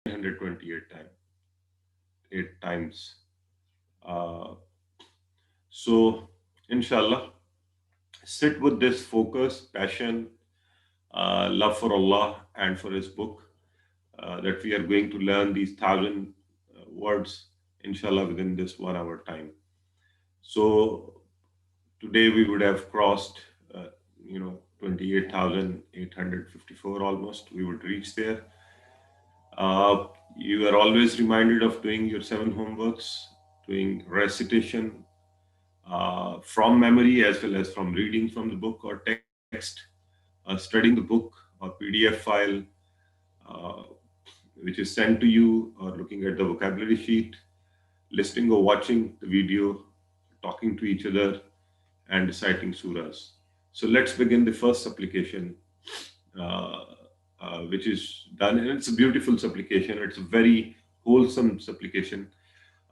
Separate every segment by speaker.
Speaker 1: 928 times. So, inshallah, sit with this focus, passion, love for Allah and for His book, that we are going to learn these 1,000 words, inshallah, within this 1 hour time. So, today we would have crossed, 28,854 almost. We would reach there. You are always reminded of doing your 7 homeworks, doing recitation from memory as well as from reading from the book or text, studying the book or PDF file which is sent to you, or looking at the vocabulary sheet, listening or watching the video, talking to each other, and reciting surahs. So let's begin the first supplication, which is done, and it's a beautiful supplication. It's a very wholesome supplication,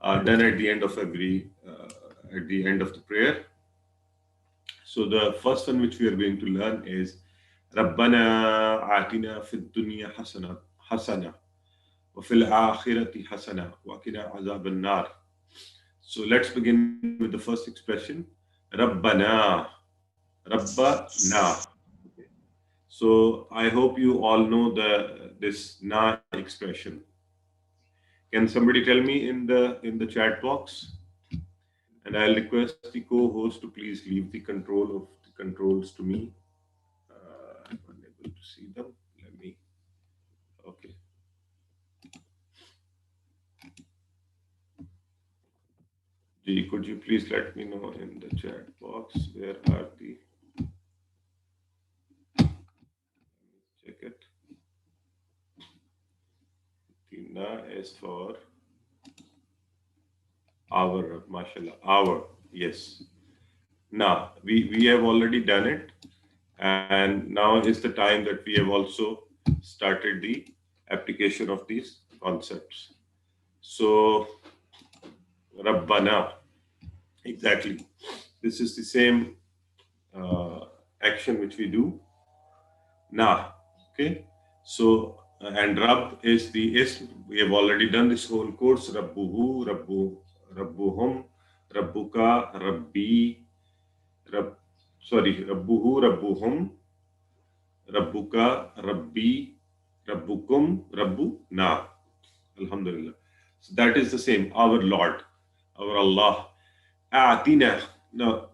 Speaker 1: done at the end of at the end of the prayer. So the first one which we are going to learn is Rabbana atina fid dunya hasana wa fil akhirati hasana wa qina azaban nar. So let's begin with the first expression, Rabbana. Rabbana. So I hope you all know this na expression. Can somebody tell me in the chat box? And I'll request the co-host to please leave the controls to me. I'm unable to see them. Okay. G, could you please let me know in the chat box where are the... Check it. The na is for our, mashallah, our, yes. Now, we have already done it, and now is the time that we have also started the application of these concepts. So, Rabbana, exactly. This is the same action which we do. Na, okay? So, and Rabb is the ism. We have already done this whole course. Rabbuhu, Rabbuhum, Rabbuka, Rabbi, Rabbuhu, Rabbuhum, Rabbuka, Rabbi, Rabbukum, Rabbuna. Alhamdulillah. So that is the same, our Lord, our Allah. Atina. Now,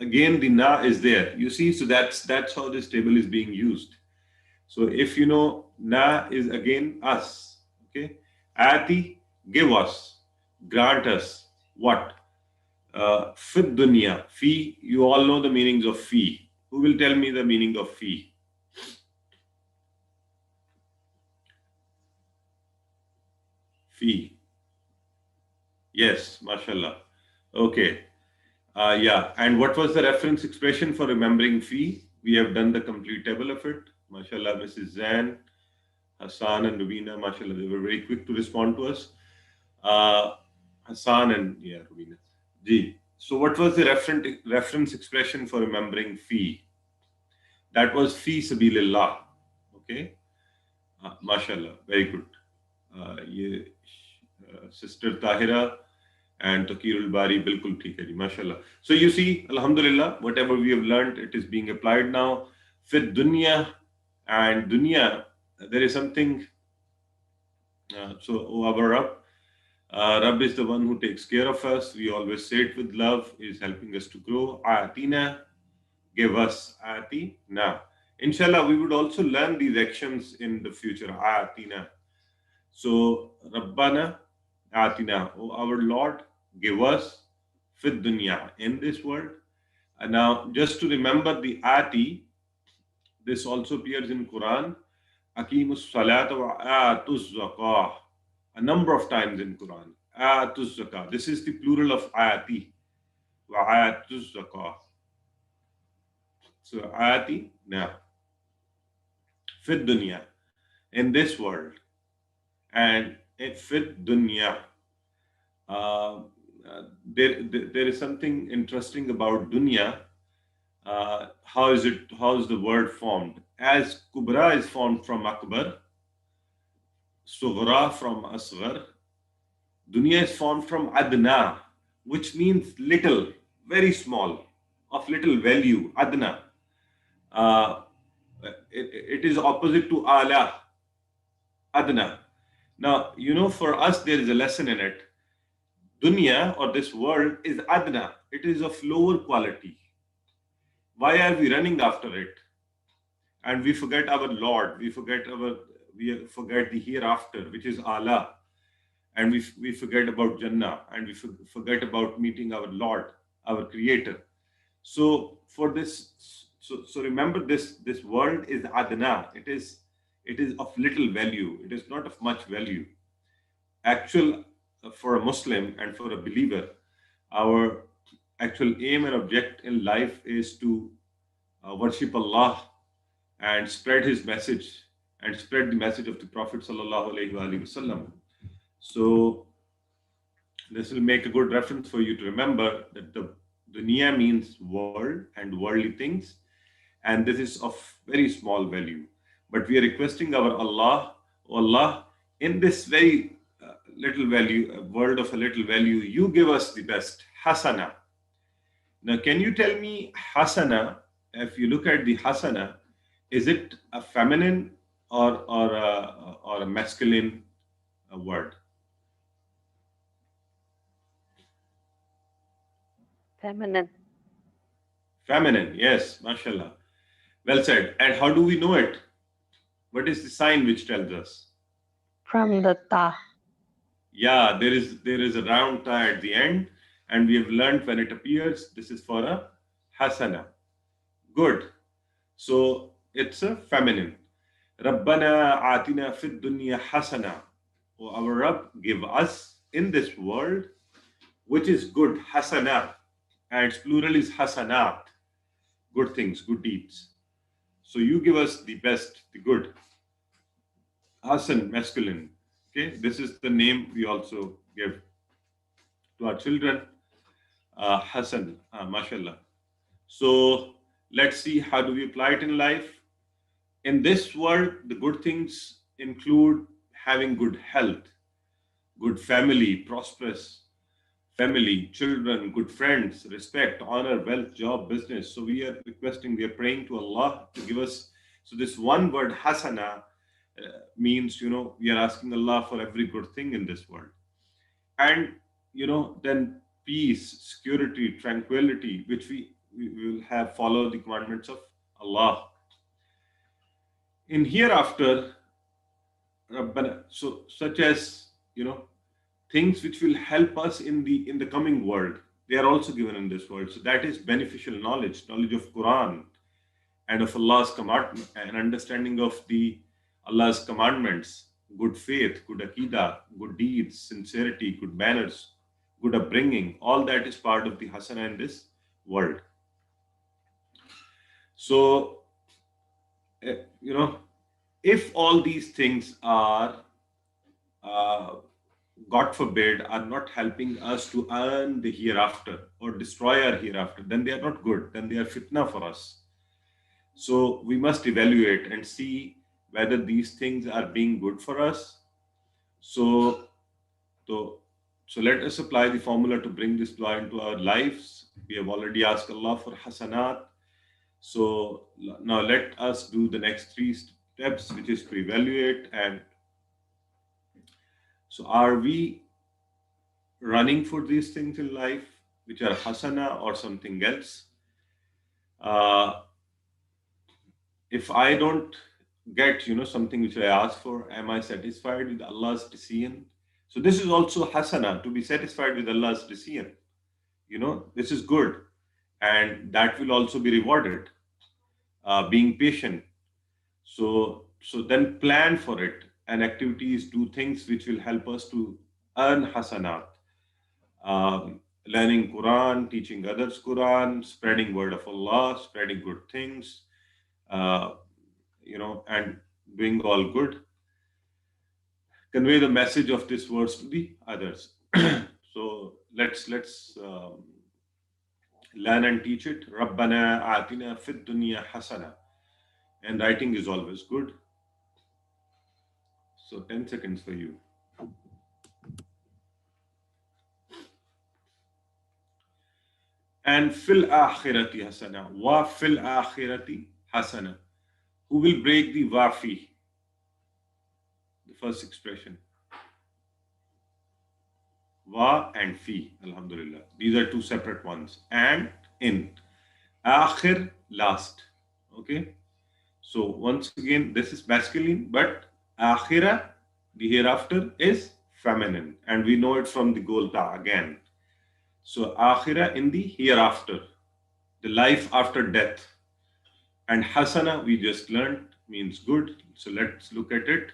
Speaker 1: again, the na is there. You see, so that's how this table is being used. So if you know, na is again us. Okay. Ati, give us, grant us. What? Fid dunya. Fi, you all know the meanings of fi. Who will tell me the meaning of fi? Fi. Yes, mashallah. Okay. Yeah. And what was the reference expression for remembering fi? We have done the complete table of it. Mashallah, Mrs. Zain, Hassan and Rubina, mashallah, they were very quick to respond to us. Hassan and Rubina. Ji. So what was the reference expression for remembering fi? That was fi sabilillah. Okay. Mashallah, very good. Sister Tahira and Taqirul Bari, bilkul theek hai ji, mashallah. So you see, alhamdulillah, whatever we have learned, it is being applied now. Fit dunya, and dunya, there is something. So our Rabb, Rabb is the one who takes care of us. We always say it with love, is helping us to grow. Atina, give us. Atina. Inshallah, we would also learn these actions in the future. Atina. So, Rabbana, Atina, oh our Lord, give us fid dunya, in this world. And now, just to remember the ati, this also appears in Quran. Aqimus salata wa atuz zakah. A number of times in Quran. Atuz zakah. This is the plural of ati. Wa atuz zakah. So, ati, now. Fid dunya, in this world. And fit dunya, there is something interesting about dunya. How is the word formed? As kubra is formed from akbar, Sughra from Asghar. Dunya is formed from Adna, which means little, very small, of little value. Adna. Uh, it is opposite to Ala, Adna. Now, for us, there is a lesson in it. Dunya, or this world, is Adna. It is of lower quality. Why are we running after it? And we forget our Lord. We forget the hereafter, which is Allah. And we forget about Jannah, and we forget about meeting our Lord, our Creator. So for this, so remember this world is Adna. It is of little value. It is not of much value. For a Muslim and for a believer, our actual aim and object in life is to worship Allah and spread His message and spread the message of the Prophet sallallahu alaihi wasallam. So this will make a good reference for you to remember that the dunya means world and worldly things, and this is of very small value. But we are requesting our Allah, oh Allah, in this very little value, world of a little value, you give us the best, hasana. Now, can you tell me hasana, if you look at the hasana, is it a feminine or a masculine word?
Speaker 2: Feminine.
Speaker 1: Feminine, yes, mashallah. Well said. And how do we know it? What is the sign which tells us?
Speaker 2: From the ta.
Speaker 1: Yeah, there is a round ta at the end, and we have learned when it appears, this is for a hasana. Good. So it's a feminine. Rabbana atina fid dunya hasana. Oh, our Rabb, give us in this world, which is good, hasana. And its plural is hasanat. Good things, good deeds. So you give us the best, the good. Hasan, masculine. Okay, this is the name we also give to our children. Hasan, mashallah. So let's see, how do we apply it in life? In this world, the good things include having good health, good family, prosperous family, children, good friends, respect, honor, wealth, job, business. So we are praying to Allah to give us. So this one word, hasana, means, we are asking Allah for every good thing in this world. And, then peace, security, tranquility, which we will have, follow the commandments of Allah. In hereafter, so such as, things which will help us in the coming world, they are also given in this world. So that is beneficial knowledge of Quran and of Allah's commandment, and understanding of Allah's commandments, good faith, good aqidah, good deeds, sincerity, good manners, good upbringing. All that is part of the hasana in this world. So, if all these things are God forbid, are not helping us to earn the hereafter or destroy our hereafter, then they are not good. Then they are fitna for us. So we must evaluate and see whether these things are being good for us. So let us apply the formula to bring this dua into our lives. We have already asked Allah for hasanat. So now let us do the next 3 steps, which is to evaluate. And so are we running for these things in life, which are hasana or something else? If I don't get, something which I ask for, am I satisfied with Allah's decision? So this is also hasana, to be satisfied with Allah's decision. This is good, and that will also be rewarded. Being patient. So then plan for it, and activities, do things which will help us to earn hasanat. Learning Quran, teaching others Quran, spreading word of Allah, spreading good things, and doing all good. Convey the message of this verse to the others. So let's learn and teach it. Rabbana atina fid dunya hasana. And writing is always good. So 10 seconds for you. And fil akhirati hasana. Wa fil akhirati hasana. Who will break the wafi? The first expression. Wa and fi. Alhamdulillah. These are two separate ones. And in. Akhir, last. Okay. So once again, this is masculine, but akhira, the hereafter, is feminine. And we know it from the Golta again. So akhira, in the hereafter, the life after death. And hasana, we just learned, means good. So let's look at it.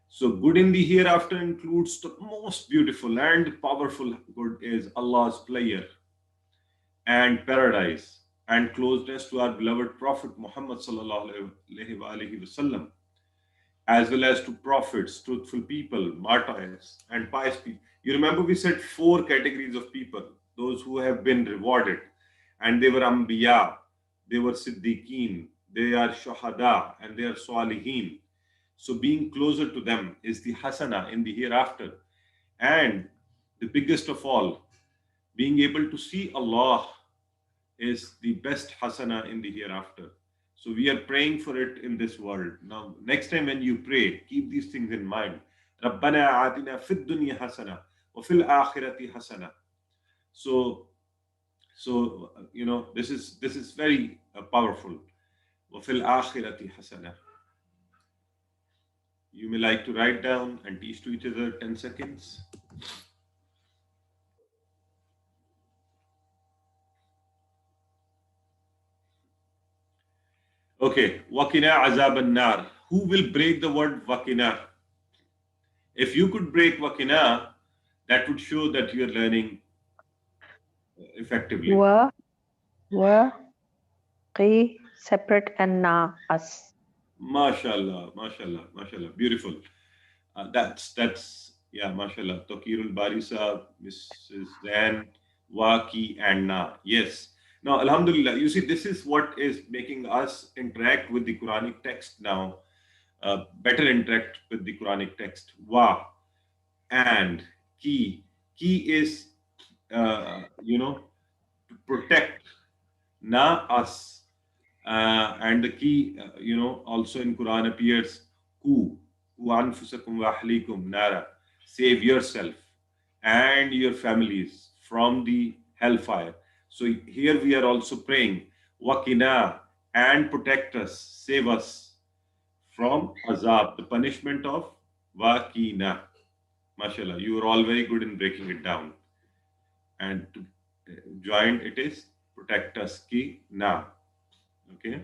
Speaker 1: So good in the hereafter includes the most beautiful and powerful good is Allah's pleasure and paradise and closeness to our beloved Prophet Muhammad sallallahu alaihi wasallam, as well as to prophets, truthful people, martyrs, and pious people. You remember we said 4 categories of people, those who have been rewarded, and they were Anbiya, they were Siddiqeen, they are Shuhada, and they are Salihin. So being closer to them is the hasana in the hereafter. And the biggest of all, being able to see Allah is the best hasana in the hereafter. So we are praying for it in this world. Now, next time when you pray, keep these things in mind. رَبَّنَا آتِنَا فِي الدُّنْيَا حَسَنَةً وَفِي الْآخِرَةِ حَسَنَةً. So you know, this is very powerful. وَفِي الْآخِرَةِ حَسَنَةً. You may like to write down and teach to each other 10 seconds. Okay, وَقِنَا عَذَابَ النَّارِ. Who will break the word وَقِنَا? If you could break وَقِنَا, that would show that you are learning effectively.
Speaker 2: Wa, qi, separate, and na, us.
Speaker 1: MashaAllah, MashaAllah, MashaAllah. Beautiful. That's yeah, MashaAllah. Taqirul Barisa, Mrs. Zain, Waki, and Na. Yes. Now, Alhamdulillah, you see, this is what is making us interact with the Quranic text now. Better interact with the Quranic text. Wa and ki. Ki is, to protect. Na, us. And the key, also in Quran appears ku anfusakum wa ahlikum nara. Save yourself and your families from the hellfire. So here we are also praying waqina, and protect us, save us from azab, the punishment of waqina. MashaAllah, you are all very good in breaking it down. And to join it is protect us ki na. Okay.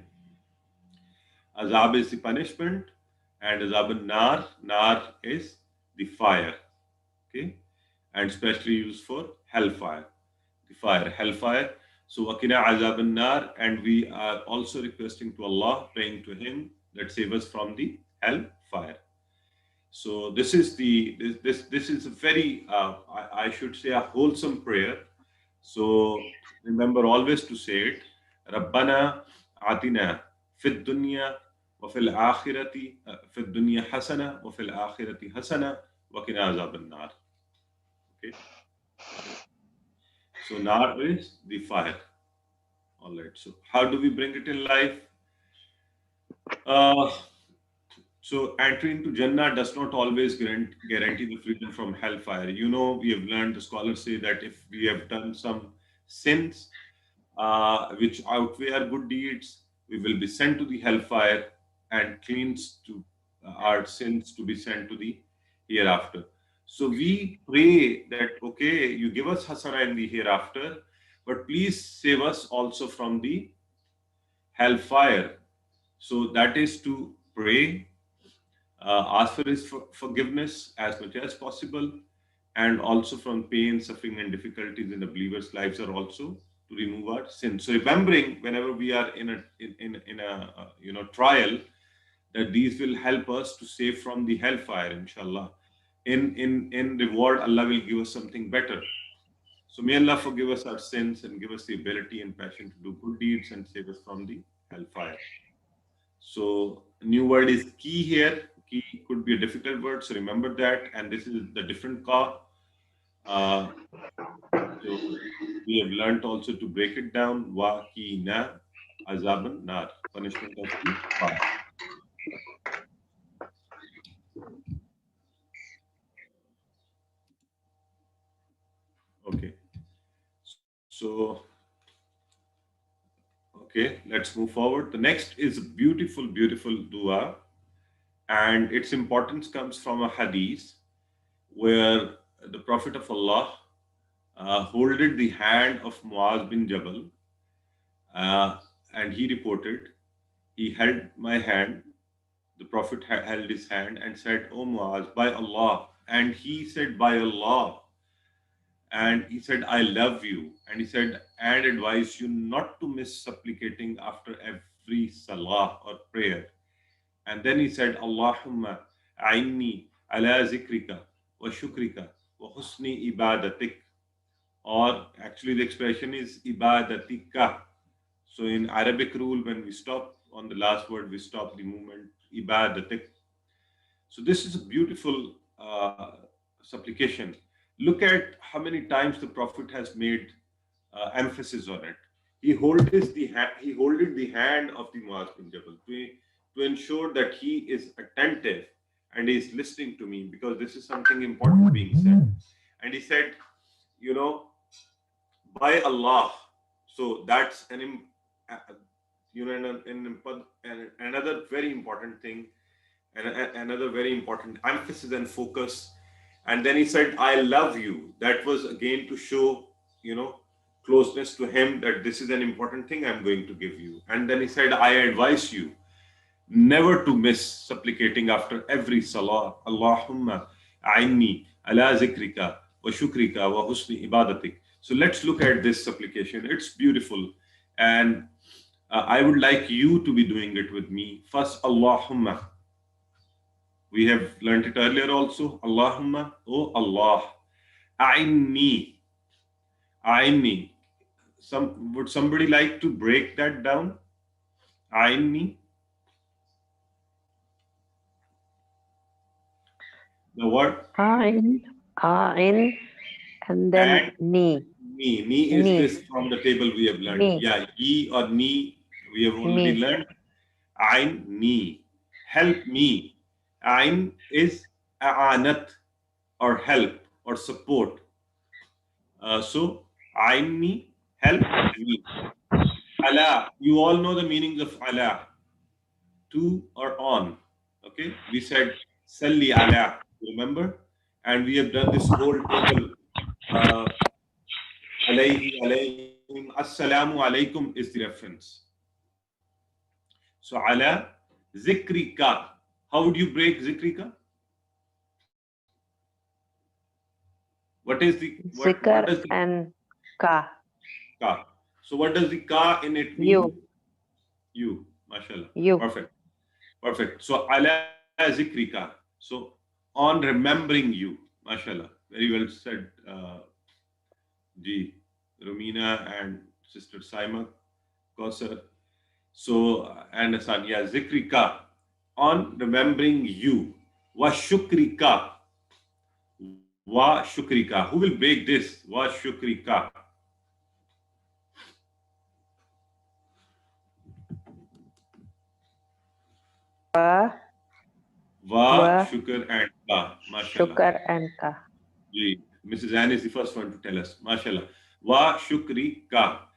Speaker 1: Azab is the punishment, and azab an-nar, nar is the fire. Okay, and especially used for hellfire, the fire, hellfire. So waqina azab an-nar, and we are also requesting to Allah, praying to Him that save us from the hellfire. So this is this is a very I should say a wholesome prayer. So remember always to say it. Rabbana atina fid dunya wa fil akhirati fid dunya hasana wa fil akhirati hasana wa qina azaban nar. Okay. So nar is the fire. All right. So how do we bring it in life? So entry into Jannah does not always guarantee the freedom from hellfire. You know, we have learned, the scholars say that if we have done some sins which outweigh our good deeds, we will be sent to the hellfire and cleansed to our sins to be sent to the hereafter. So we pray that, okay, you give us hasana in the hereafter, but please save us also from the hellfire. So that is to pray, ask for His forgiveness as much as possible, and also from pain, suffering, and difficulties in the believers' lives are also to remove our sins. So remembering whenever we are in a trial, that these will help us to save from the hellfire, inshallah. In reward, Allah will give us something better. So may Allah forgive us our sins and give us the ability and passion to do good deeds and save us from the hellfire. So new word is key here. Key Ki could be a difficult word, so remember that. And this is the different ka. So we have learnt also to break it down. Wa ki na azaban nar, punishment of the fire. Okay. So, okay, let's move forward. The next is a beautiful, beautiful dua, and its importance comes from a hadith where the Prophet of Allah holded the hand of Muaz bin Jabal, and he reported, he held my hand, the Prophet held his hand and said, "O Muaz, by Allah." And he said, "By Allah." And he said, "I love you." And he said, "And advise you not to miss supplicating after every salah or prayer." And then he said, "Allahumma a'inni ala zikrika wa shukrika wa husni ibadatik." Or actually the expression is ibadatika. So in Arabic rule, when we stop on the last word, we stop the movement, ibadatik. So this is a beautiful supplication. Look at how many times the Prophet has made emphasis on it. He holded the hand of the Muaz bin Jabal to ensure that he is attentive and he is listening to me, because this is something important being said. And he said, you know, by Allah. So that's another very important thing, and another very important emphasis and focus. And then he said, "I love you." That was again to show, closeness to him, that this is an important thing I'm going to give you. And then he said, "I advise you never to miss supplicating after every salah. Allahumma a'inni ala zikrika wa shukrika wa husni ibadatik." So let's look at this supplication. It's beautiful. And I would like you to be doing it with me. First, Allahumma. We have learned it earlier also. Allahumma, oh Allah. A'inni. A'inni. Would somebody like to break that down? A'inni. The word?
Speaker 2: A'in, and then ni.
Speaker 1: Ni is
Speaker 2: Ni.
Speaker 1: this from the table we have learned.
Speaker 2: Ni.
Speaker 1: Yeah, ye or ni, we have already learned. Ain, ni. Help me. Ain is a'anat, or help, or support. So, aini, help me. Ala, you all know the meanings of ala. To or on. Okay, we said salli ala, remember? And we have done this whole table. Alayhi, alayhim, assalamu alaykum is the reference. So, ala, zikrika. How would you break zikrika? What is the
Speaker 2: Zikr and ka?
Speaker 1: Ka. So what does the ka in it mean? You. Mashallah.
Speaker 2: You.
Speaker 1: Perfect. So ala zikrika. So on remembering you. Mashallah. Very well said. Romina and Sister Saima Kausar. So and Asania zikrika. On remembering you. Wa shukrika. Wa shukrika. Who will break this? Wa shukrika. Wa shukr and ka. Mashallah.
Speaker 2: Shukr and ka.
Speaker 1: Mrs. Anne is the first one to tell us. Mashallah. Wa shukrika.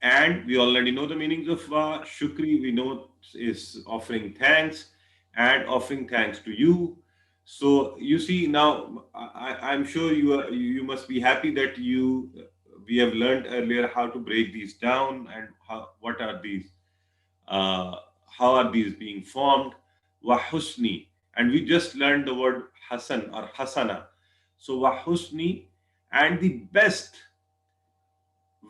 Speaker 1: And we already know the meanings of wa. Shukri, we know, is offering thanks, and offering thanks to you. So you see now, I'm sure you must be happy that we have learned earlier how to break these down, and what are these, how are these being formed. Wa husni, and we just learned the word hasan or hasana. So wa husni, and the best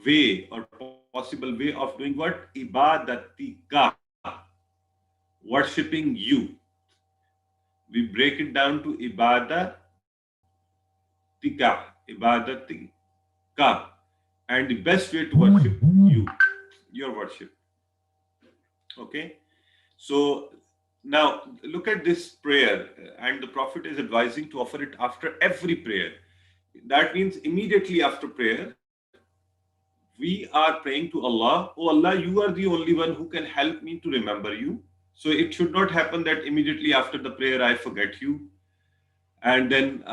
Speaker 1: way or possible way of doing what? Ibadatika, worshipping you. We break it down to ibadatika, and the best way to worship you, your worship. Okay, so Now, look at this prayer, and the Prophet is advising to offer it after every prayer. That means immediately after prayer, we are praying to Allah, oh Allah, you are the only one who can help me to remember you. So it should not happen that immediately after the prayer I forget you, and then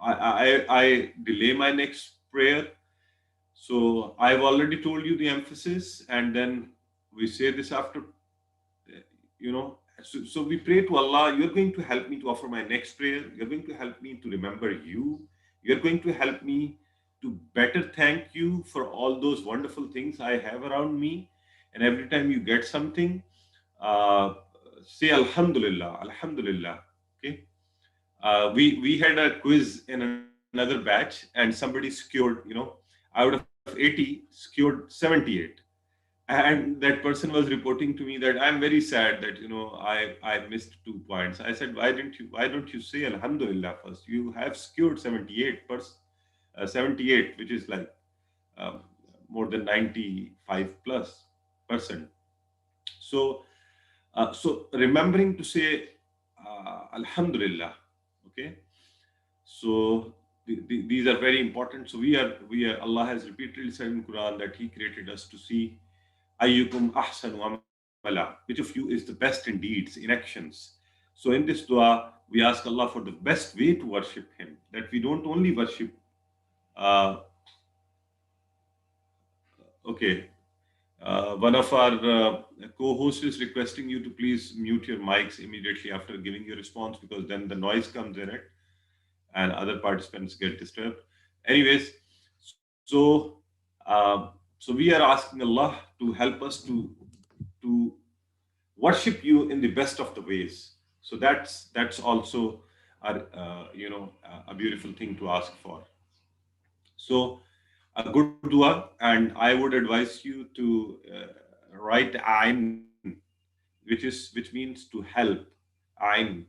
Speaker 1: I delay my next prayer. So I've already told you the emphasis, and then we say this after, so we pray to Allah, you're going to help me to offer my next prayer, you're going to help me to remember you, you're going to help me to better thank you for all those wonderful things I have around me. And every time you get something, say Alhamdulillah, Alhamdulillah. Okay. We had a quiz in another batch, and somebody scored, out of 80, scored 78. And that person was reporting to me that I'm very sad that I missed 2 points. I said, why don't you say Alhamdulillah first? You have scored 78, which is like more than 95+%. So remembering to say Alhamdulillah. Okay. So these are very important. So we are Allah has repeatedly said in Quran that He created us to see Ayyukum ahsanu amala, which of you is the best in deeds, in actions. So in this dua, we ask Allah for the best way to worship Him, that we don't only worship. One of our co-hosts is requesting you to please mute your mics immediately after giving your response, because then the noise comes in it and other participants get disturbed. Anyways, so we are asking Allah to help us to worship you in the best of the ways. So that's also a beautiful thing to ask for. So a good dua, and I would advise you to write ayn, which means to help. Ayn.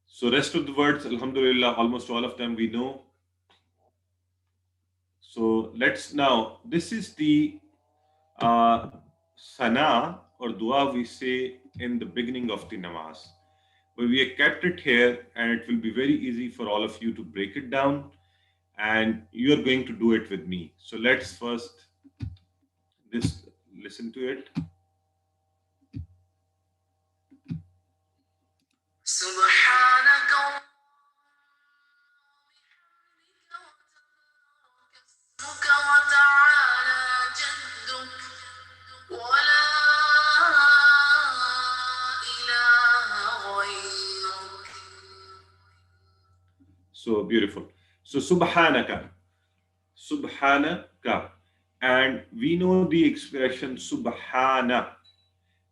Speaker 1: So rest of the words, Alhamdulillah, almost all of them we know. So let's now, this is the sana or dua we say in the beginning of the namaz. But we have kept it here, and it will be very easy for all of you to break it down, and you are going to do it with me. So let's first listen to it. So beautiful. So subhanaka, and we know the expression subhana,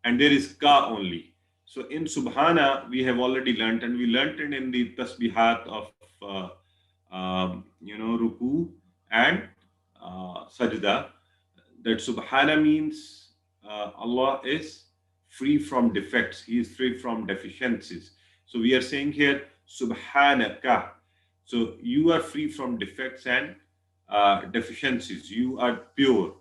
Speaker 1: and there is ka only. So in subhana we have already learnt, and we learnt it in the tasbihat of ruku and sajda, that subhana means Allah is free from defects, He is free from deficiencies. So we are saying here subhanaka. So you are free from defects and deficiencies. You are pure.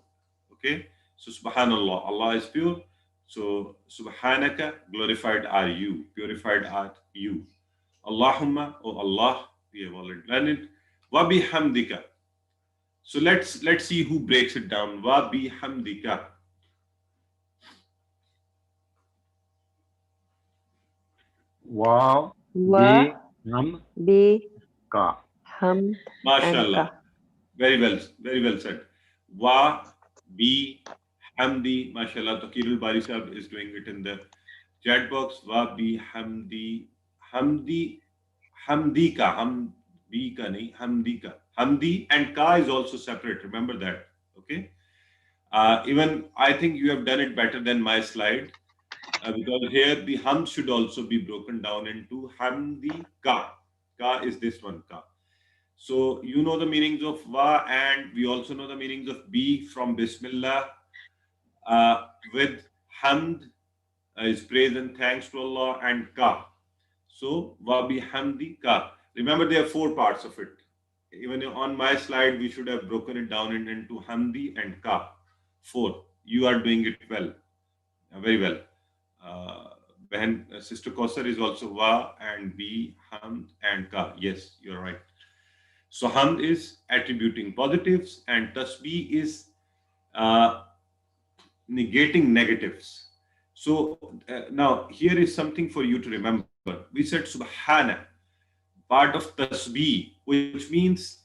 Speaker 1: Okay. So subhanallah, Allah is pure. So subhanaka, glorified are you, purified are you. Allahumma, oh Allah, we have already learned it. Wa bihamdika. So let's see who breaks it down. Wa bihamdika.
Speaker 3: Wa bihamdika.
Speaker 1: MashaAllah. Very well said. Wa bi hamdi. MashaAllah. Taqirul Bari Sahab is doing it in the chat box. Wa bi hamdi. Hamdika. Hamdika nahi. Hamdika. Hamdi and ka is also separate. Remember that. Okay. Even I think you have done it better than my slide. Because here the ham should also be broken down into hamdi ka. Ka is this one, ka. So you know the meanings of wa, and we also know the meanings of bi from Bismillah. With hamd is praise and thanks to Allah, and ka. So wa bihamdi ka. Remember there are 4 parts of it. Even on my slide, we should have broken it down into hamdi and ka. 4. You are doing it well, very well. Sister Kausar is also wa and b, hamd and ka. Yes, you're right. So hamd is attributing positives and tasbih is negating negatives. So now here is something for you to remember. We said subhana, part of tasbih, which means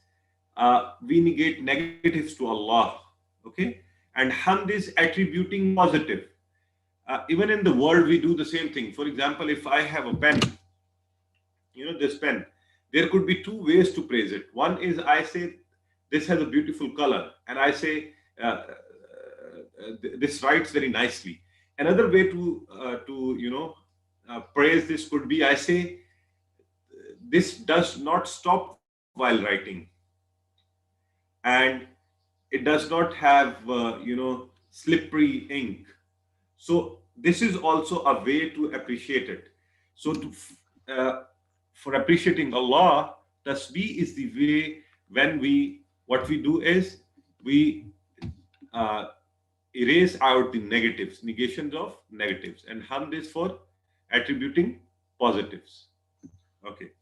Speaker 1: we negate negatives to Allah. Okay? And hamd is attributing positive. Even in the world, we do the same thing. For example, if I have a pen, this pen, there could be two ways to praise it. One is I say, this has a beautiful color, and I say, this writes very nicely. Another way to praise this could be I say, this does not stop while writing, and it does not have slippery ink. So this is also a way to appreciate it. So for appreciating Allah, tasbih is the way when what we do is we erase out the negatives, negations of negatives, and hamd is for attributing positives. Okay.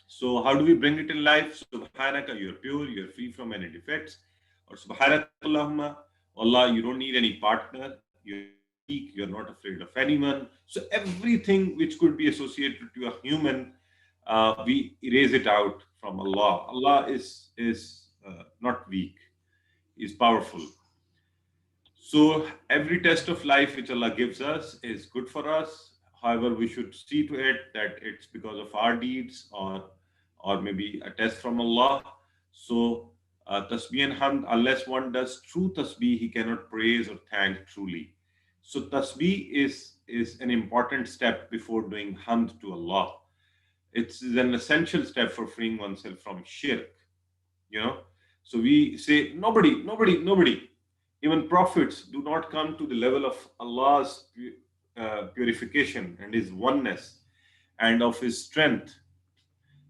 Speaker 1: So how do we bring it in life? Subhanaka, you're pure, you're free from any defects. Or Subhanaka Allahumma, Allah, you don't need any partner, you're weak, you're not afraid of anyone. So everything which could be associated to a human, we erase it out from Allah. Allah is not weak, He's powerful. So every test of life which Allah gives us is good for us. However, we should see to it that it's because of our deeds or maybe a test from Allah. So tasbih and hamd, unless one does true tasbih, he cannot praise or thank truly. So tasbih is an important step before doing hamd to Allah. It's an essential step for freeing oneself from shirk. So we say nobody, even prophets do not come to the level of Allah's purification and His oneness and of His strength.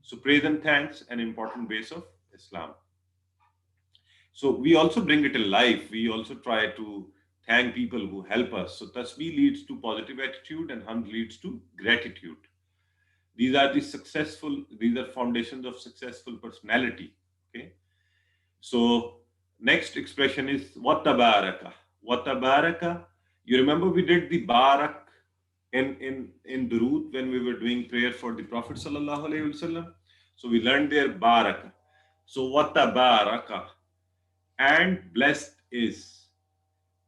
Speaker 1: So praise and thanks, an important base of Islam. So we also bring it in life. We also try to thank people who help us. So tasbih leads to positive attitude and hamd leads to gratitude. These are foundations of successful personality. Okay. So next expression is watabaraka. Watabaraka. You remember we did the barak in Durood when we were doing prayer for the Prophet sallallahu alaihi wasallam. So we learned there baraka. So watabaraka, and blessed is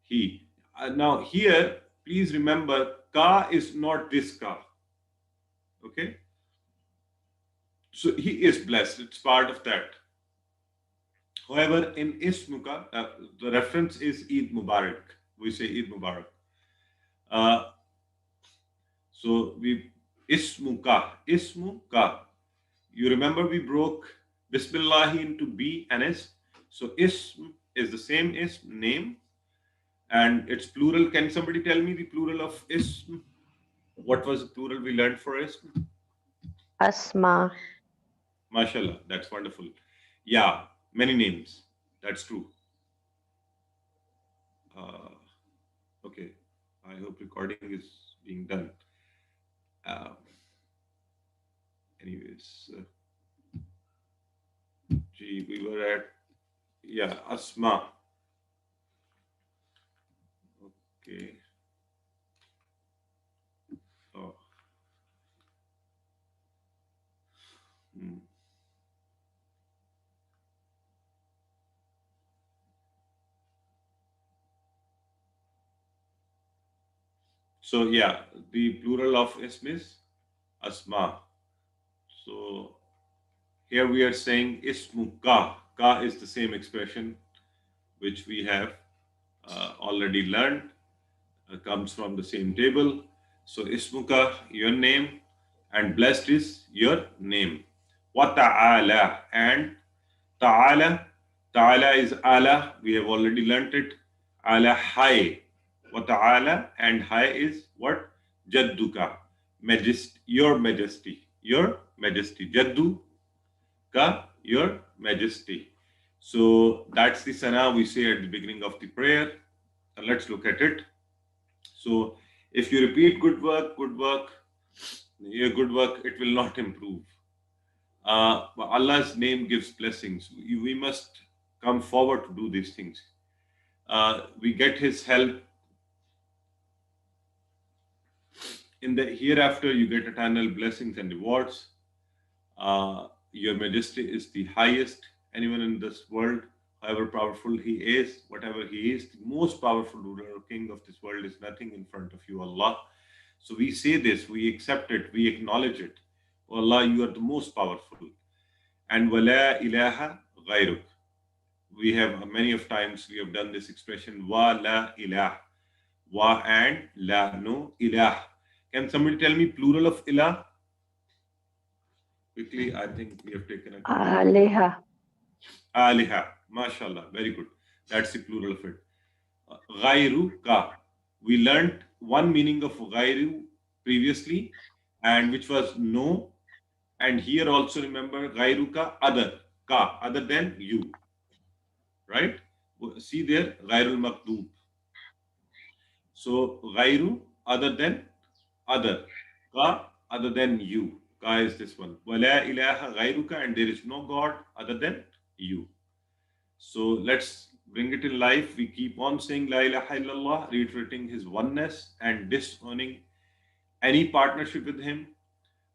Speaker 1: he. Now here, please remember, ka is not this ka. Okay. So he is blessed. It's part of that. However, in Ismuka, the reference is Eid Mubarak. We say Eid Mubarak. So we Ismuka. You remember we broke Bismillah into B and Ism. So Ism is the same Ism, name, and it's plural. Can somebody tell me the plural of Ism? What was the plural we learned for Ism?
Speaker 2: Asma.
Speaker 1: MashaAllah, that's wonderful. Yeah, many names. That's true. Okay, I hope recording is being done. Anyways, we were at, Asma. Okay. Oh. So the plural of ism is asma. So here we are saying ismu ka. Ka is the same expression which we have already learned. Comes from the same table. So ismuka, your name, and blessed is your name. Wa ta'ala, and ta'ala. Ta'ala is ala. We have already learnt it. Ala high. Wa ta'ala, and high is what? Jadduka. Your majesty. Your majesty. Jaddu ka your majesty. So that's the sana we say at the beginning of the prayer. And let's look at it. So if you repeat good work, your good work, it will not improve. Allah's name gives blessings. We must come forward to do these things. We get His help. In the hereafter, you get eternal blessings and rewards. Your majesty is the highest. Anyone in this world, however powerful he is, whatever he is, the most powerful ruler or king of this world is nothing in front of you, Allah. So we say this, we accept it, we acknowledge it. Oh Allah, you are the most powerful. And wala ilaha ghayruk. We have many of times we have done this expression, wa la ilah. Wa and la, no ilah. Can somebody tell me plural of ilah? Quickly, I think we have taken a
Speaker 2: Aliha.
Speaker 1: Aliha. MashaAllah. Very good. That's the plural of it. Ghayru ka. We learnt one meaning of ghayru previously, and which was no. And here also remember ghayru ka, other. Ka, other than you. Right? See there, ghayrul maktub. So ghayru, other than other. Ka, other than you. Ka is this one. Wala ilaha ghayruka, and there is no God other than you. So let's bring it in life. We keep on saying La ilaha illallah, reiterating His oneness and disowning any partnership with Him.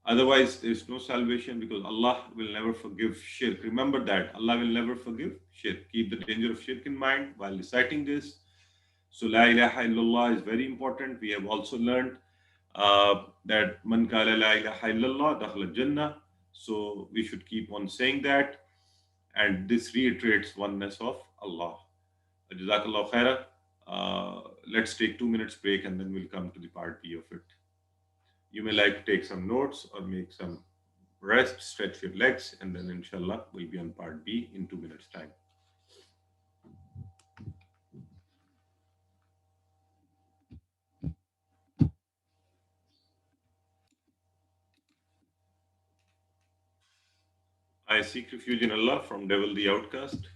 Speaker 1: Otherwise, there is no salvation, because Allah will never forgive shirk. Remember that. Allah will never forgive shirk. Keep the danger of shirk in mind while reciting this. So La ilaha illallah is very important. We have also learned that Man kala la ilaha illallah dakhala jannah. So we should keep on saying that. And this reiterates oneness of Allah. Jazakallah khaira. Let's take 2 minutes break and then we'll come to the part B of it. You may like to take some notes or make some rest, stretch your legs, and then inshallah we'll be on part B in 2 minutes time. I seek refuge in Allah from devil the outcast.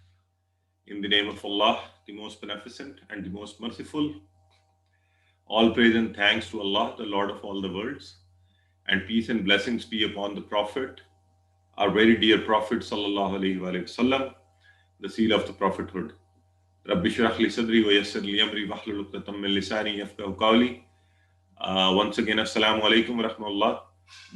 Speaker 1: In the name of Allah, the most beneficent and the most merciful. All praise and thanks to Allah, the Lord of all the worlds. And peace and blessings be upon the Prophet, our very dear Prophet sallallahu alaihi wasallam, the seal of the prophethood. Rabbi shrah li sadri wa yassir li amri wahlul 'uqdatam min lisani yafqahu qawli. Once again, assalamu alaikum wa rahmatullah.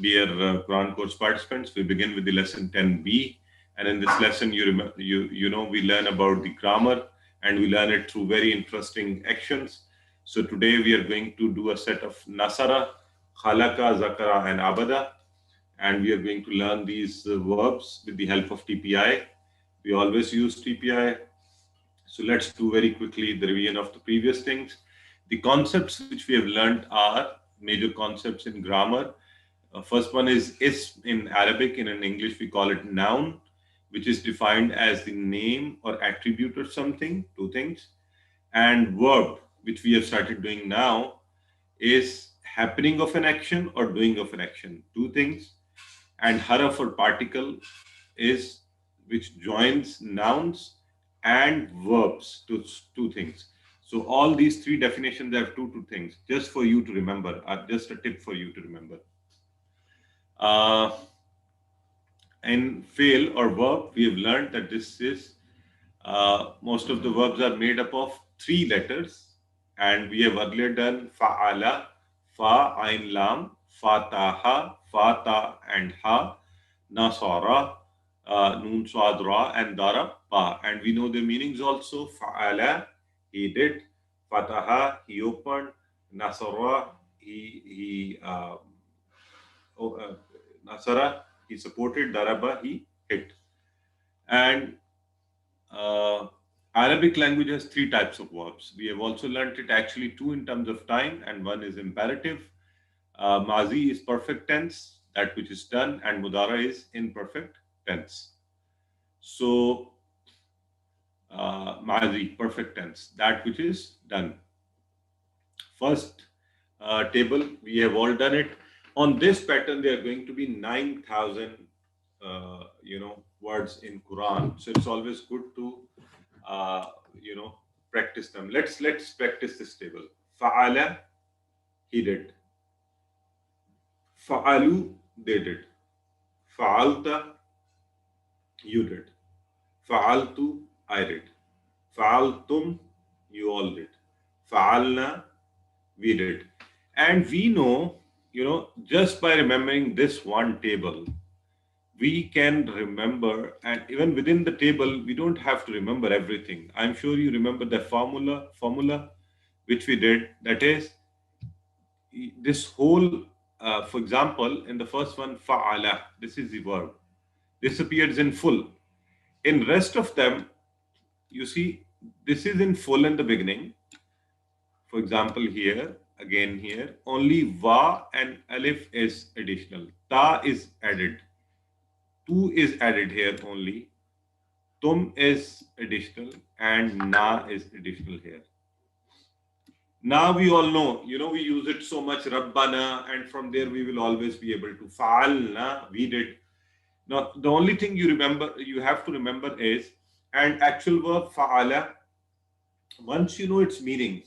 Speaker 1: Dear Quran course participants, we begin with the lesson 10b, and in this lesson we learn about the grammar, and we learn it through very interesting actions. So today we are going to do a set of nasara, khalaqa, zakara and abada, and we are going to learn these verbs with the help of TPI. We always use TPI. So let's do very quickly the revision of the previous things. The concepts which we have learned are major concepts in grammar. First one is ism in Arabic, and in English we call it noun, which is defined as the name or attribute of something, two things. And verb, which we have started doing now, is happening of an action or doing of an action, two things. And haraf or particle is which joins nouns and verbs to two things. So all these three definitions have two things, just for you to remember, just a tip for you to remember. In fail or verb, we have learned that this is, most of the verbs are made up of 3 letters, and we have earlier done fa'ala, fa, ain, lam, fataha, fata and ha, nasara, nun, swad, ra, and dara, pa. And we know the meanings also. Fa'ala, he did. Fataha, he opened. Nasara, Nasara, he supported. Daraba, he hit. And Arabic language has 3 types of verbs. We have also learned it actually 2 in terms of time, and 1 is imperative. Mazi is perfect tense, that which is done, and Mudara is imperfect tense. So Mazi, perfect tense, that which is done. First table, we have all done it. On this pattern, there are going to be 9,000 words in Quran. So it's always good to, practice them. Let's practice this table. Fa'ala, he did. Fa'alu, they did. Fa'alta, you did. Fa'altu, I did. Fa'altum, you all did. Fa'alna, we did. And we know, just by remembering this one table, we can remember, and even within the table, we don't have to remember everything. I'm sure you remember the formula which we did. That is, this whole, for example, in the first one, fa'ala, this is the verb. This appears in full. In rest of them, you see, this is in full in the beginning. For example, here, again here, only va and alif is additional. Ta is added. Tu is added here only. Tum is additional and na is additional here. Now we all know, we use it so much, Rabbana, and from there we will always be able to. Fa'alna, we did. Now, the only thing you have to remember is, and actual verb fa'ala, once you know its meanings,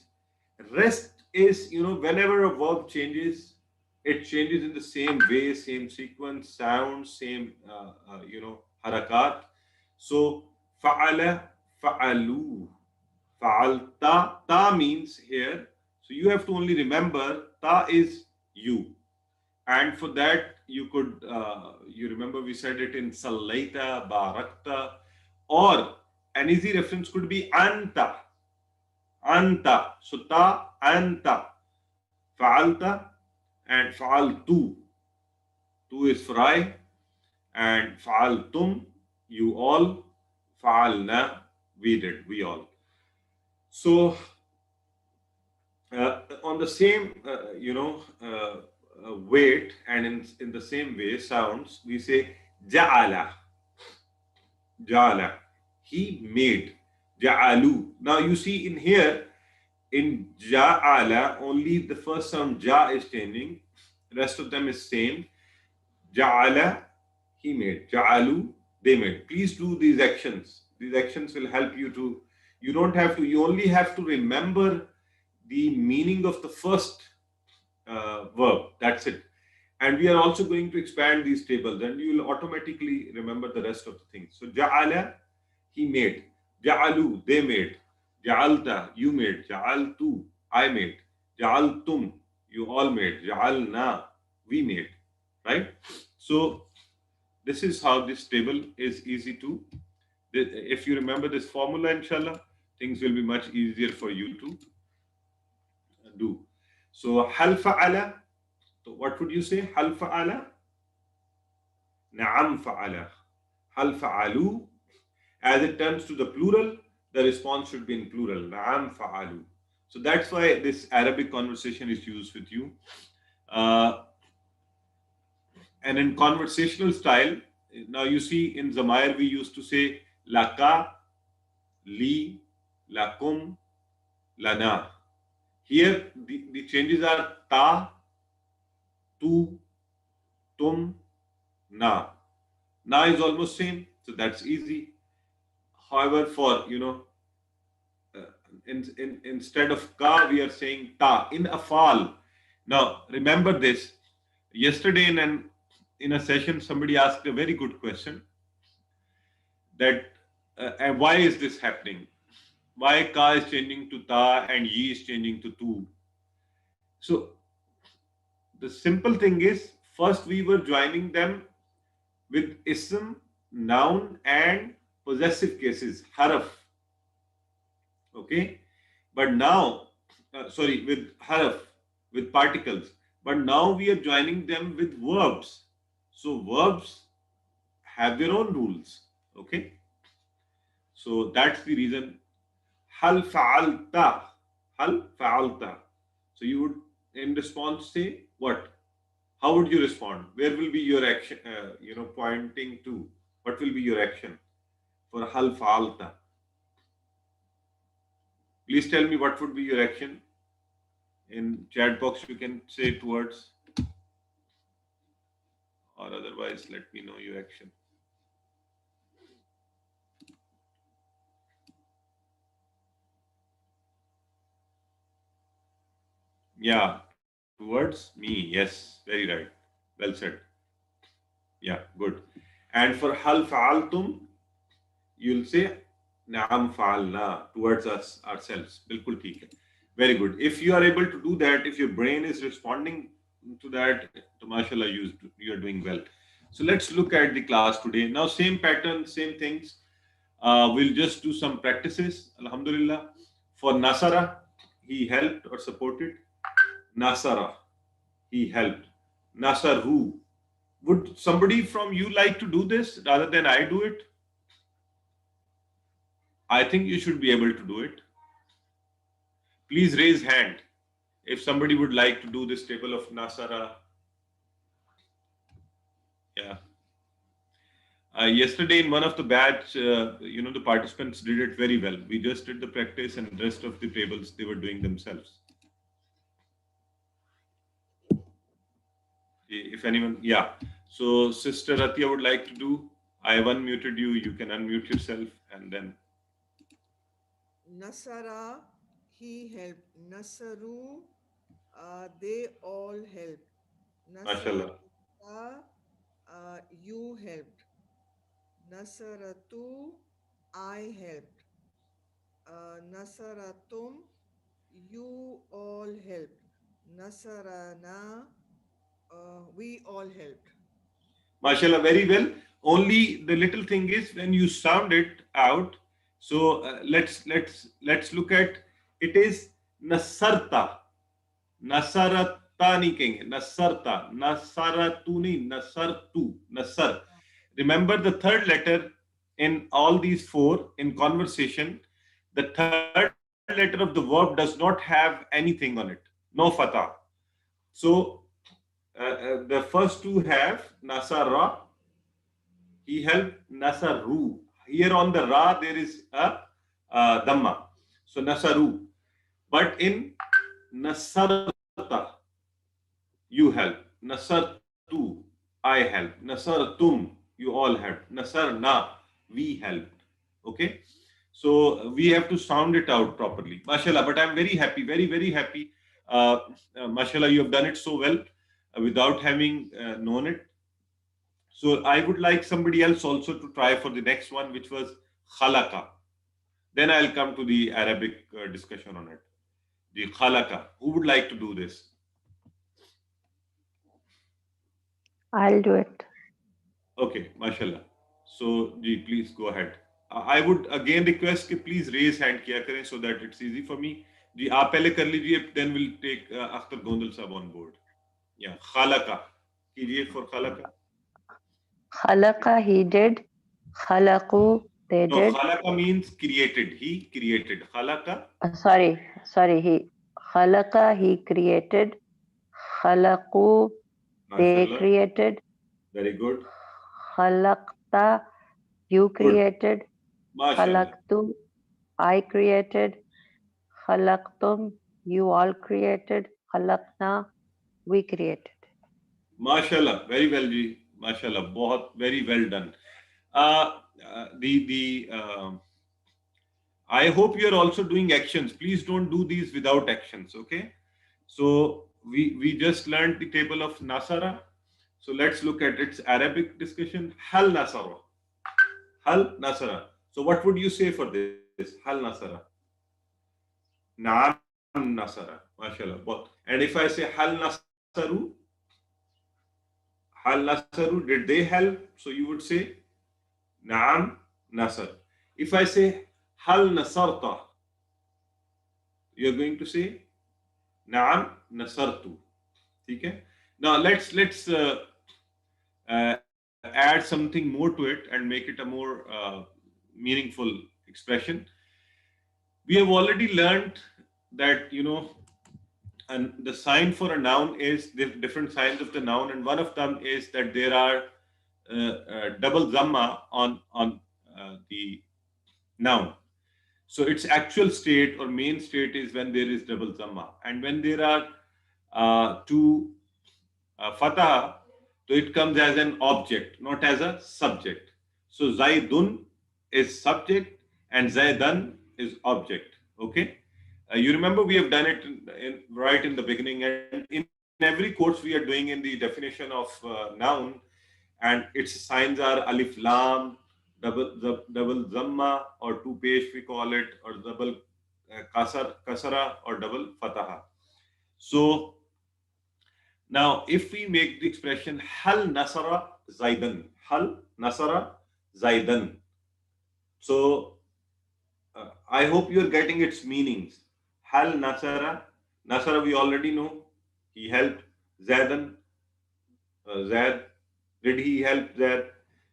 Speaker 1: rest is, whenever a verb changes, it changes in the same way, same sequence, sound, same, harakat. So, fa'ala, fa'alu, fa'alta, ta means here. So, you have to only remember, ta is you. And for that, you could, you remember we said it in sallaita, barakta, or an easy reference could be anta. Anta. So, ta, anta. Fa'alta and fa'altu. Tu is for I. And fa'altum, you all. Fa'alna, we did, we all. So, on the same, weight and in the same way, sounds, we say ja'ala. Ja'ala. He made. Ja'alu. Now, you see in here, in ja'ala, only the first sound ja is changing. The rest of them is same. Ja'ala, he made. Ja'alu, they made. Please do these actions. These actions will help you to, you only have to remember the meaning of the first verb. That's it. And we are also going to expand these tables, and you will automatically remember the rest of the things. So, ja'ala, he made. Ja'alu, they made. Ja'alta, you made. Ja'altu, I made. Ja'altum, you all made. Ja'alna, we made. Right? So, this is how this table is easy to, if you remember this formula, inshallah, things will be much easier for you to do. So, hal fa'ala, so what would you say? Hal fa'ala? Na'am fa'ala. Hal fa'alu? As it turns to the plural, the response should be in plural. Na'am fa'alu. So that's why this Arabic conversation is used with you. And in conversational style, now you see in Zamair we used to say laka, li, lakum, lana. Here the changes are ta, tu, tum, na. Na is almost same, so that's easy. However, for instead of ka, we are saying ta in afal. Now remember this. Yesterday in a session, somebody asked a very good question. That why is this happening? Why ka is changing to ta and yi is changing to tu? So the simple thing is, first we were joining them with ism, noun and possessive cases, haraf. Okay? But now, with haraf, with particles. But now we are joining them with verbs. So verbs have their own rules. Okay? So that's the reason. Hal fa'alta. Hal fa'alta. So you would, in response, say what? How would you respond? Where will be your action, pointing to? What will be your action for hal fa'alta? Please tell me what would be your action. In chat box, you can say 2 words. Or otherwise, let me know your action. Yeah, towards me. Yes, very right. Well said. Yeah, good. And for hal fa'altum, you'll say naam fa'alna, towards us, ourselves. Bilkul theek hai. Very good. If you are able to do that, if your brain is responding to that, to mashallah, you are doing well. So let's look at the class today. Now, same pattern, same things. We'll just do some practices. Alhamdulillah. For Nasara, he helped or supported. Nasara, he helped. Nasaru. Would somebody from you like to do this rather than I do it? I think you should be able to do it. Please raise hand if somebody would like to do this table of Nasara. Yeah. Yesterday in one of the batch, the participants did it very well. We just did the practice and the rest of the tables they were doing themselves. If anyone, yeah. So Sister Ratia would like to do. I have unmuted you. You can unmute yourself and then.
Speaker 3: Nasara, he helped. Nasaru, they all helped.
Speaker 1: Mashallah.
Speaker 3: Nasara, you helped. Nasaratu, I helped. Nasaratum, you all helped. Nasarana, we all helped.
Speaker 1: Mashallah, very well. Only the little thing is when you sound it out. So let's look at it. Is nasarta, nasarata nahi kenge, nasarta, nasaratu nahi, nasartu, nasar. Remember the third letter in all these four in conversation. The third letter of the verb does not have anything on it. No fatah. So the first two have nasara. He helped nasaru. Here on the ra there is a dhamma. So nasaru. But in nasarta, you help. Nasartu, I help. Nasartum, you all help. Nasarna, we helped. Okay. So we have to sound it out properly. Mashallah. But I'm very happy, very, very happy. Mashallah, you have done it so well without having known it. So I would like somebody else also to try for the next one, which was khalaqa. Then I'll come to the Arabic discussion on it. The khalaqa. Who would like to do this?
Speaker 2: I'll do it.
Speaker 1: Okay, mashallah. So, ji, please go ahead. I would again request कि please raise hand किया करें so that it's easy for me. जी, आप पहले कर लीजिए, then we'll take Akhtar Gondal sahab on board. Yeah, khalaqa. कीजिए for khalaqa.
Speaker 2: Khalaqa, he did. Khalaqu, they
Speaker 1: No,
Speaker 2: did.
Speaker 1: khalaqa means created. He created. Khalaqa.
Speaker 2: Sorry, he. Khalaqa, he created. Khalaqu, they
Speaker 1: Mashallah.
Speaker 2: created.
Speaker 1: Very good.
Speaker 2: Khalaqta, you created.
Speaker 1: Mashallah.
Speaker 2: Khalaqtu, I created. Khalaqtum, you all created. Khalaqna, we created.
Speaker 1: Mashallah, very well, ji. Mashallah, बहुत very well done. I hope you are also doing actions. Please don't do these without actions. Okay. So we just learned the table of Nasara. So let's look at its Arabic discussion. Hal Nasara. Hal Nasara. So what would you say for this? Hal Nasara. Naam Nasara. Mashallah. And if I say Hal Nasaru, Hal Nasaru, did they help? So you would say Naam Nasar. If I say Hal Nasarta, you're going to say Naam Nasartu. Okay? Now let's add something more to it and make it a more meaningful expression. We have already learned that, and the sign for a noun is the different signs of the noun, and one of them is that there are double dhamma on the noun. So its actual state or main state is when there is double dhamma, and when there are two fatah, so it comes as an object, not as a subject. So Zaidun is subject and Zaidan is object. Okay. You remember we have done it right in the beginning, and in every course we are doing in the definition of noun, and its signs are alif lam, double zamma or two pesh we call it, or double kasara or double fataha. So now if we make the expression hal nasara zaidan, hal nasara zaidan, so I hope you are getting its meanings. Hal nasara, nasara we already know, he helped. Zaidan, Zaid, did he help Zaid?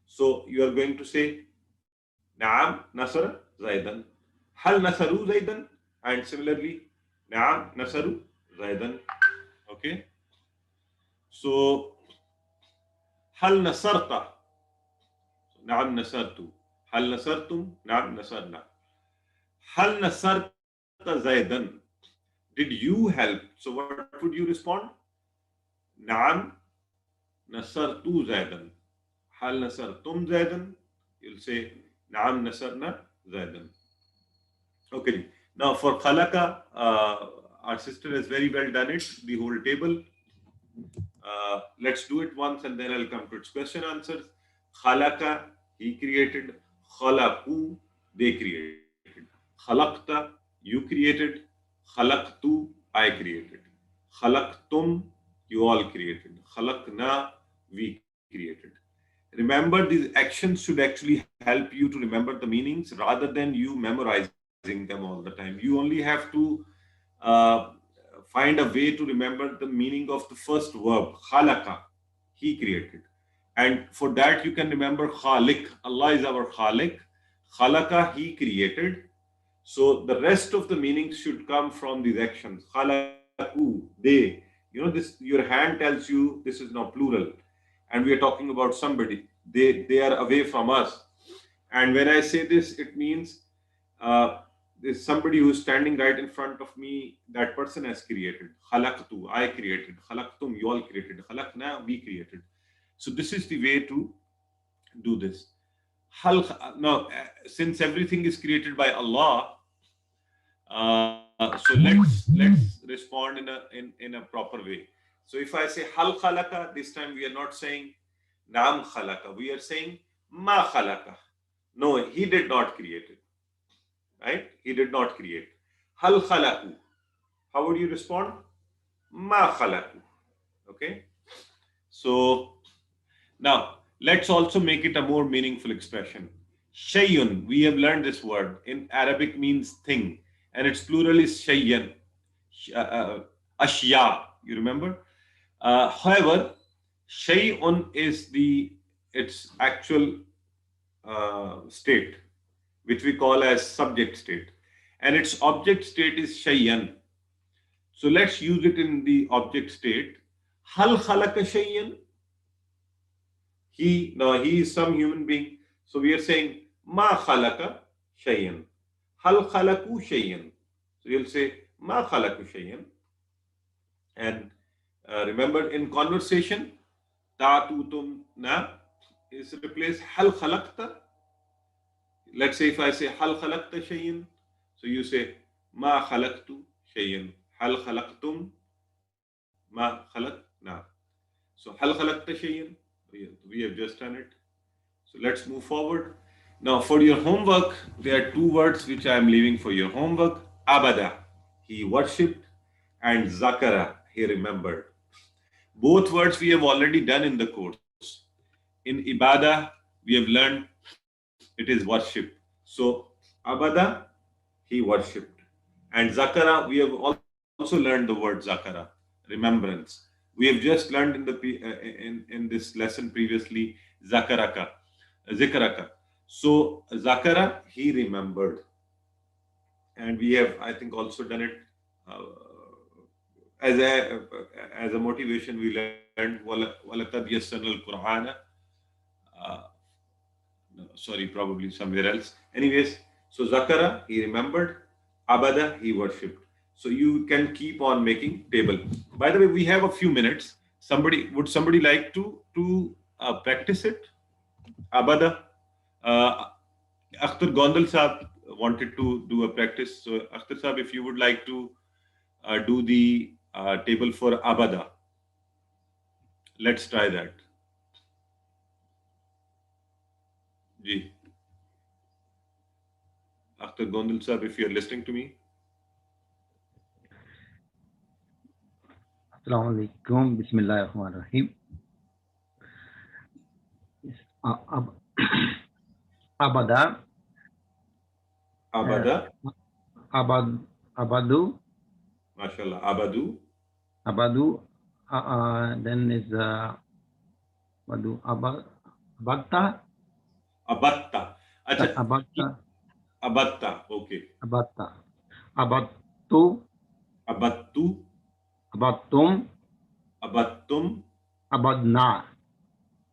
Speaker 1: So you are going to say Naam nasara Zaidan. Hal nasaru Zaidan? And similarly, Naam nasaru Zaidan. Okay. So hal nasarta? Naam nasartu. Hal nasartum? Naam nasarna. Hal nasarta Zaidan? Did you help? So what would you respond? Naam nasartu Zaidan. Hal nasartum Zaidan? You'll say Naam nasarna Zaidan. Okay. Now for khalaka, our sister has very well done it, the whole table. Let's do it once and then I'll come to its question answers. Khalaka, he created. Khalaku, they created. Khalaqta, you created. Khalaqtu, I created. Khalaqtum, you all created. Khalaqna, we created. Remember, these actions should actually help you to remember the meanings rather than you memorizing them all the time. You only have to find a way to remember the meaning of the first verb, khalaqa, he created. And for that you can remember khaliq, Allah is our khaliq, khalaqa, he created. So the rest of the meanings should come from these actions. Khalaqu, they. You know, this, your hand tells you this is now plural. And we are talking about somebody. They are away from us. And when I say this, it means there's somebody who's standing right in front of me. That person has created. Khalaqtu, I created. Khalaqtum, you all created. Khalaqna, we created. So this is the way to do this. Now, since everything is created by Allah, so let's respond in a proper way. So if I say hal khalaqa, this time we are not saying naam khalaqa. We are saying ma khalaqa. No, he did not create it. Right? He did not create. Hal khalaqu. How would you respond? Ma khalaqu. Okay. So now let's also make it a more meaningful expression. Shayun. We have learned this word in Arabic means thing, and its plural is shayyan. Ashya. You remember? However, shay'un is its actual state, which we call as subject state, and its object state is shayyan. So let's use it in the object state. Hal khalaqa shayyan? He is some human being. So we are saying ma khalaqa shayyan. Hal khalaqu shayyan. So you'll say ma khalaqu shayyan. And remember, in conversation, ta, tu, tum, na is replaced hal khalaqta. Let's say if I say hal khalaqta shayyan, so you say ma khalaqtu shayyan. Hal khalaqtum ma khalaqna. So hal khalaqta shayyan, we have just done it. So let's move forward. Now for your homework, there are two words which I am leaving for your homework. Abada, he worshipped, and zakara, he remembered. Both words we have already done in the course. In ibadah, we have learned it is worship. So abada, he worshipped. And zakara, we have also learned the word zakara, remembrance. We have just learned in this lesson previously, zikraka. So zakara, he remembered. And we have, I think, also done it as a motivation. We learned وَلَقَدْ يَسَّرْنَا الْقُرْآنَ. Sorry, probably somewhere else. Anyways, so zakara, he remembered. Abada, he worshipped. So you can keep on making table. By the way, we have a few minutes. Would somebody like to practice it? Abada. Akhtar Gondal Saab, wanted to do a practice. So Akhtar Sahab, if you would like to do the table for abada, let's try that. Ji. Akhtar Gondal Sahab, if you are listening to me.
Speaker 4: Assalamualaikum, Bismillahirrahmanirrahim. Abada.
Speaker 1: Abada.
Speaker 4: Abadu.
Speaker 1: MashaAllah. Abadu.
Speaker 4: Abadu. Then is Abadu. Abatta.
Speaker 1: Abatta. Achha.
Speaker 4: Abatta.
Speaker 1: Abatta. Okay.
Speaker 4: Abatta. Abattu.
Speaker 1: Abattu.
Speaker 4: Abattum.
Speaker 1: Abattum.
Speaker 4: Abadna.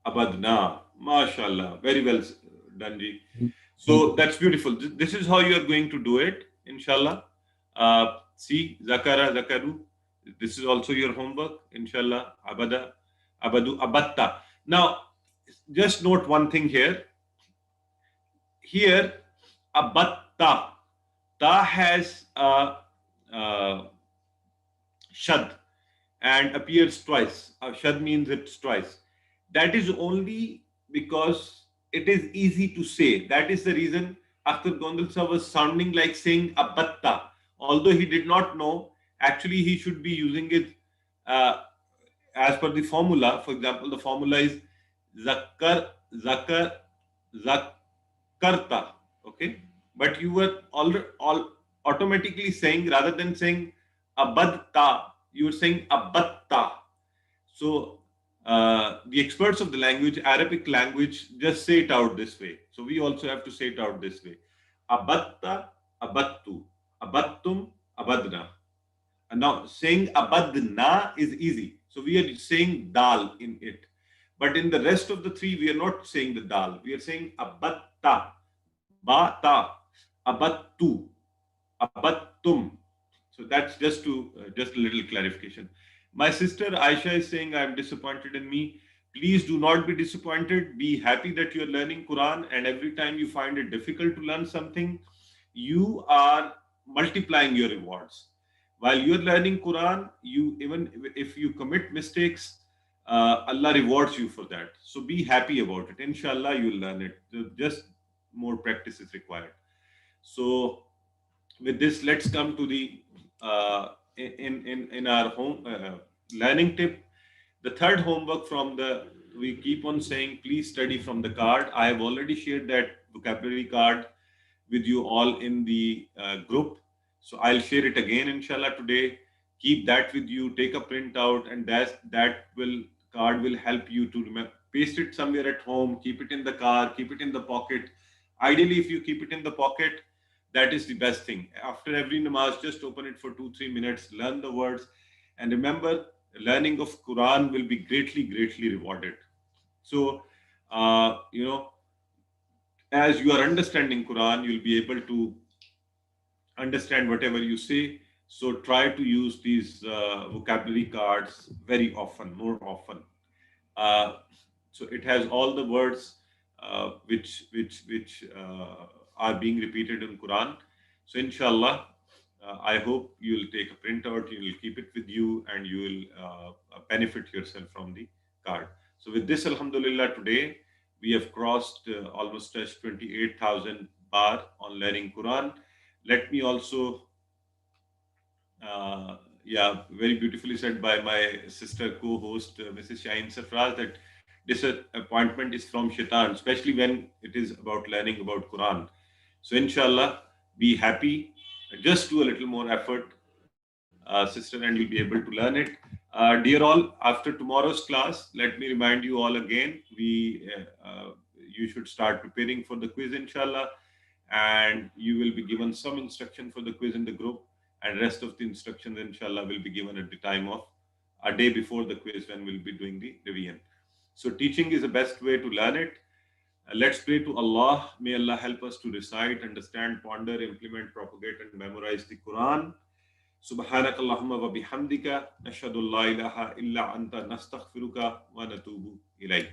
Speaker 1: Abadna. MashaAllah. Very well done, Ji. So that's beautiful. This is how you are going to do it, inshallah. See, Zakara, Zakaru. This is also your homework, inshallah. Abada, Abadu, Abatta. Now, just note one thing here. Here, Abatta. Ta has shad and appears twice. Shad means it's twice. That is only because it is easy to say. That is the reason Akhtar Gondal Sahab was sounding like saying Abatta. Although he did not know, actually he should be using it as per the formula. For example, the formula is Zakar, Zakar, Zakarta. Okay? But you were automatically saying, rather than saying Abadta, you were saying Abatta. So, the experts of the language, Arabic language, just say it out this way. So we also have to say it out this way. Abatta, abattu, abattum, abadna. And now saying abadna is easy. So we are saying dal in it. But in the rest of the three, we are not saying the dal. We are saying abatta, bata, abattu, abattum. So that's just a little clarification. My sister Aisha is saying, I'm disappointed in me. Please do not be disappointed. Be happy that you're learning Quran, and every time you find it difficult to learn something, you are multiplying your rewards. While you're learning Quran, even if you commit mistakes, Allah rewards you for that. So be happy about it. Inshallah, you'll learn it. Just more practice is required. So with this, let's come to the in our home learning tip. The third homework we keep on saying, please study from the card. I have already shared that vocabulary card with you all in the group. So I'll share it again, inshallah, today. Keep that with you, take a print out, and that card will help you to remember. Paste it somewhere at home, keep it in the car, keep it in the pocket. Ideally, if you keep it in the pocket, that is the best thing. After every namaz, just open it for 2-3 minutes, learn the words, and remember, learning of Quran will be greatly, greatly rewarded. So, as you are understanding Quran, you'll be able to understand whatever you say. So try to use these vocabulary cards very often, more often. So it has all the words which are being repeated in Quran. So inshallah, I hope you will take a printout, you will keep it with you, and you will benefit yourself from the card. So with this, alhamdulillah, today we have crossed almost 28,000 bar on learning Quran. Let me also, very beautifully said by my sister co-host, Mrs. Shaheen Safraz, that disappointment is from shaitan, especially when it is about learning about Quran. So inshallah, be happy, just do a little more effort, sister, and you'll be able to learn it. Dear all, after tomorrow's class, let me remind you all again, you should start preparing for the quiz, inshallah, and you will be given some instruction for the quiz in the group, and rest of the instructions, inshallah, will be given at the time of a day before the quiz when we'll be doing the revision. So teaching is the best way to learn it. Let's pray to Allah. May Allah help us to recite, understand, ponder, implement, propagate, and memorize the Quran. Subhanak Allahumma wa bihamdika. Nashhadu la ilaha illa anta nastaghfiruka wa natubu ilayk.